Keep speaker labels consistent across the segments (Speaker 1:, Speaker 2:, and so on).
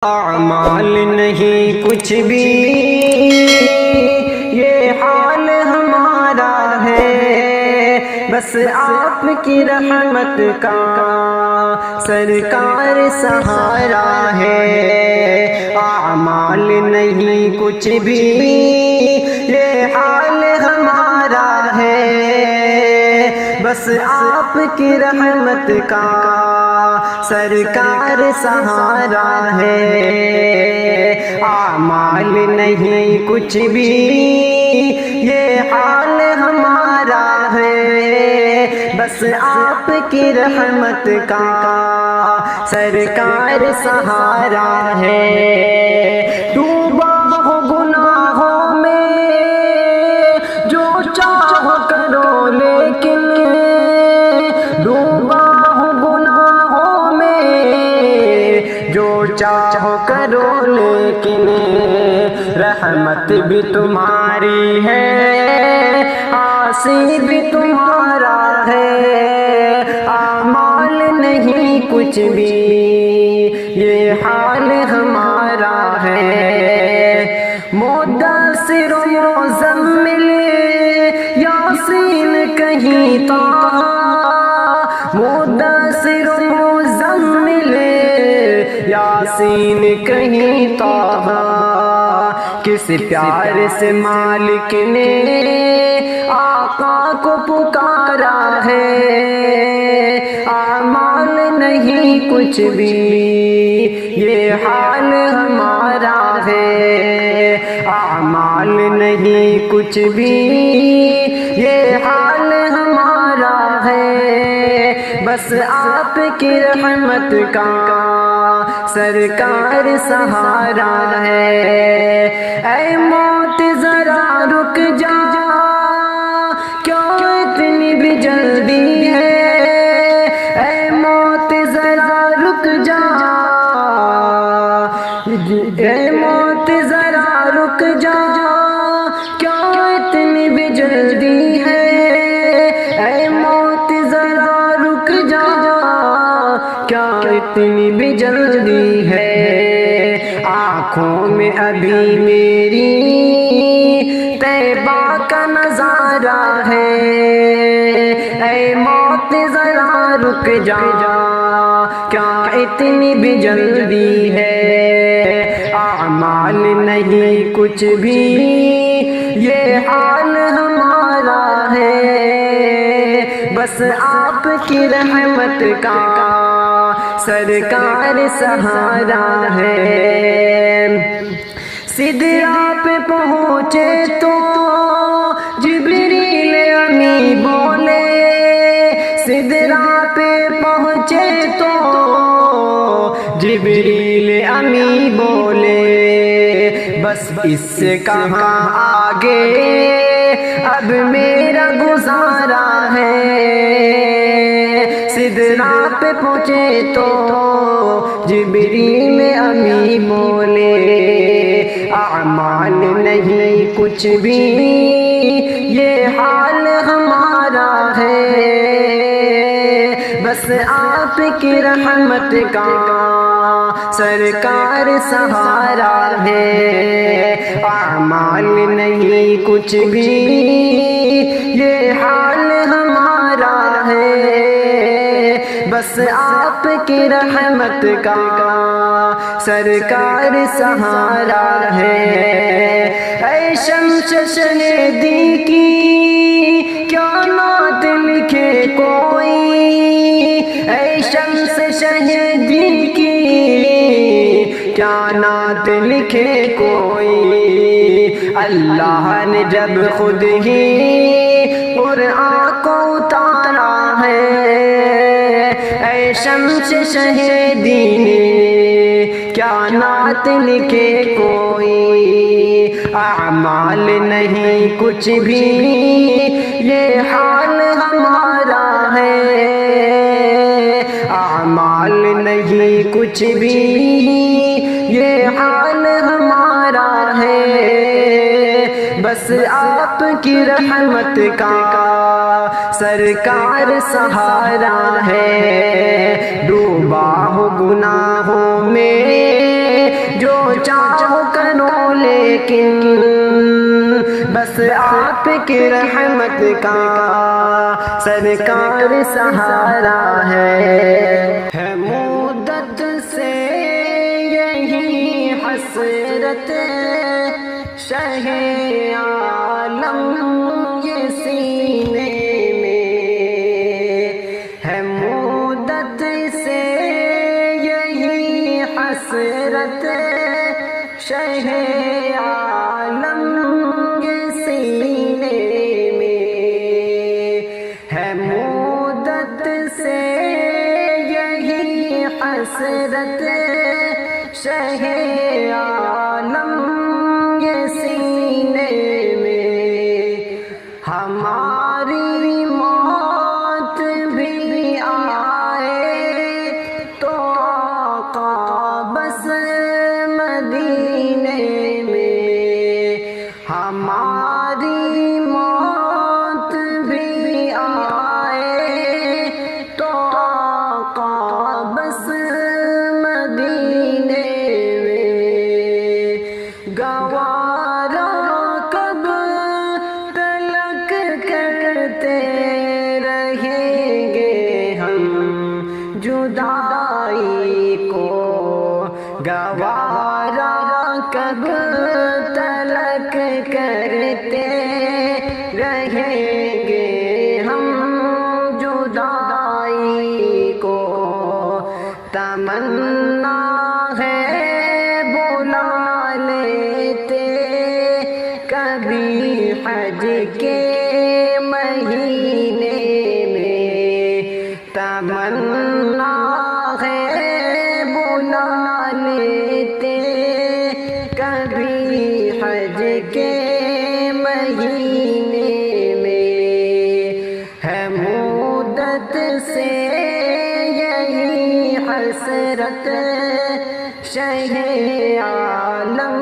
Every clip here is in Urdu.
Speaker 1: اعمال نہیں کچھ بھی، یہ حال ہمارا ہے، بس آپ کی رحمت کا سرکار سہارا ہے۔ اعمال نہیں کچھ بھی، یہ حال ہمارا ہے، بس آپ کی رحمت کا سرکار سہارا ہے۔ اعمال نہیں کچھ بھی، یہ حال ہمارا ہے، بس آپ کی رحمت کا سرکار سہارا ہے۔ ڈوبا ہو گناہوں میں جو چاہو کرو، لیکن ڈوبا ہو گناہوں میں جو چاہو کرو، لیکن رحمت بھی تمہاری ہے، عاصی بھی تمہارا ہے۔ اعمال نہیں کچھ بھی، یہ حال ہمارا ہے۔ مدثر و مزمل یاسین کہیں طٰہٰ، مدثر و مزمل یاسین کہیں طٰہٰ، کس پیار سے مالک نے آقا کو پکارا ہے۔ اعمال نہیں کچھ بھی، یہ حال ہمارا ہے۔ اعمال نہیں کچھ بھی، یہ حال ہمارا ہے، بس آپ کی رحمت کا سرکار سہارا ہے۔ اے موت ذرا رک جا، کیوں اتنی بھی جلدی ہے؟ اے موت ذرا رک جا، اے موت ذرا رک جا، کیوں اتنی بھی جلدی ہے؟ اے موت ذرا رک جا، کیا اتنی بھی جلدی ہے؟ آنکھوں میں ابھی میری طیبہ کا نظارہ ہے، اے موت ذرا رک جا، کیا اتنی بھی جلدی ہے؟ اعمال نہیں کچھ بھی، یہ حال ہمارا ہے، بس آپ کی رحمت کا سرکار سہارا ہے۔ سدرا پہ پہنچے تو جبریل امی بولے، سدرا پہ پہنچے تو جبریل امی بولے، بس اس سے کہاں آگے اب میرا گزارا ہے۔ سدرا پہ پہنچے تو جبریل امی بولے، اعمال نہیں کچھ بھی، یہ حال ہمارا ہے، بس آپ کی رحمت کا سرکار سہارا ہے۔ اعمال نہیں کچھ بھی، یہ حال ہمارا ہے، بس آپ کی رحمت کا سرکار سہارا ہے۔ اے شمس شہیدی کی کیا نعت لکھے کوئی، اے شمس شہیدی کی کیا نعت لکھے کوئی، اللہ نے جب خود ہی قرآن کو اتارا ہے۔ اے شمس شہیدی نے کیا نعت لکھے کوئی، اعمال نہیں کچھ بھی، یہ حال ہمارا ہے۔ اعمال نہیں کچھ بھی، یہ حال ہمارا ہے، بس آپ کی رحمت کا سرکار سہارا ہے، ڈوبا ہو گناہوں میں جو چاہو کرو لیکن بس آپ کی رحمت کا سرکار سہارا ہے مدت سے یہی حسرت شہ عالم یہ سینے میں ہے، مدت سے یہی حسرت شہ عالم یہ سینے میں ہے، مدت سے یہی حسرت شہ عالم یہ سینے میں، ہماری موت بھی آئے تو آقا بس مدینے میں، ہماری موت بھی آئے تو آقا بس مدینے میں، گوارا کب تلک کرتے رہیں گے ہم جدائی کو، گوارا کب تلک کرتے رہیں گے ہم جدائی کو، تمنا ہے بلا لیتے کبھی حج کے مہینے میں، تمنا ہے بلا لیتے کبھی حج کے مہینے میں، ہے مدت سے یہی حسرت شہ عالم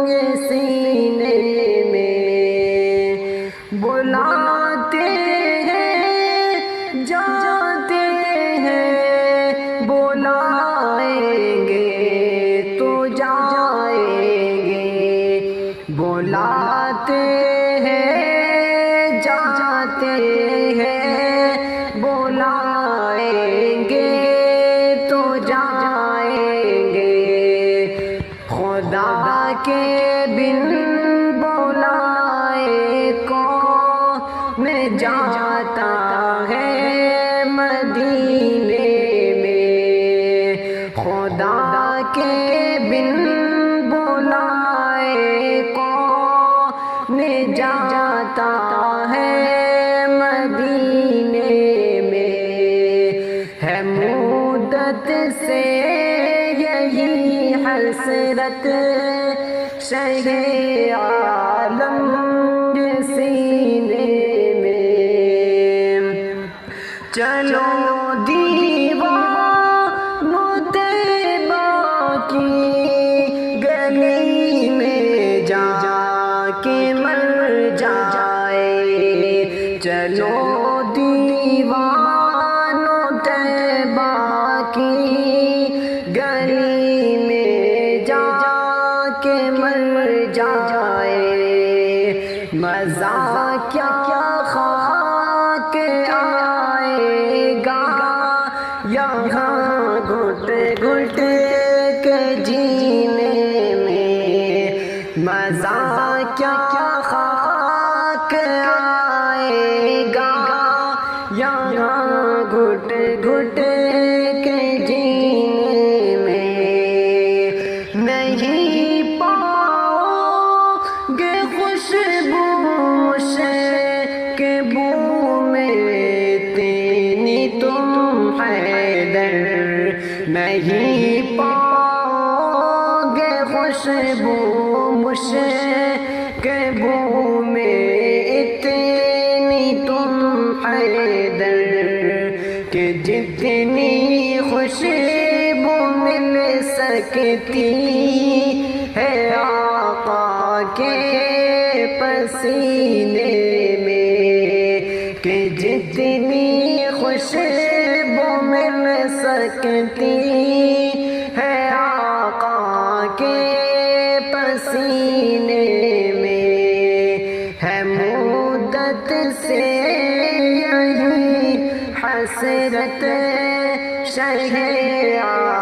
Speaker 1: یہ سینے میں، بلاتے ہیں جاتے ہیں بلائیں گے تو جائیں گے، بلاتے ہیں جاتے ہیں بلائیں گے تو جائیں گے، خدا کے بن بلائے کون جاتا ہے مدینے میں، خدا کے بن بلائے کون جاتا ہے مدینے میں، ہے مدت سے یہی حسرت شہ عالم یہ سینے میں، چلو دیوانوں طیبہ کی گلی میں جا کے مر جائے، چلو دیوانوں طیبہ کی گلی میں جا کے مر جائے، مزہ کیا خاک آئے گا یہاں گھٹ گھٹ کے جینے میں، مزہ کیا خاک آئے گا یہاں گھٹ گھٹ کے جینے میں، نہیں پاؤ گے خوشبو کے بو میں تیری تم حیدر، نہیں پاؤ گے خوشبو کے بو میں اتنی تم حیدر، کہ جتنی خوشبو مل سکتی ہے آقا کے پسینے میں، کہ جتنی کے پسینے میں ہے مدت سے یہی حسرت شہ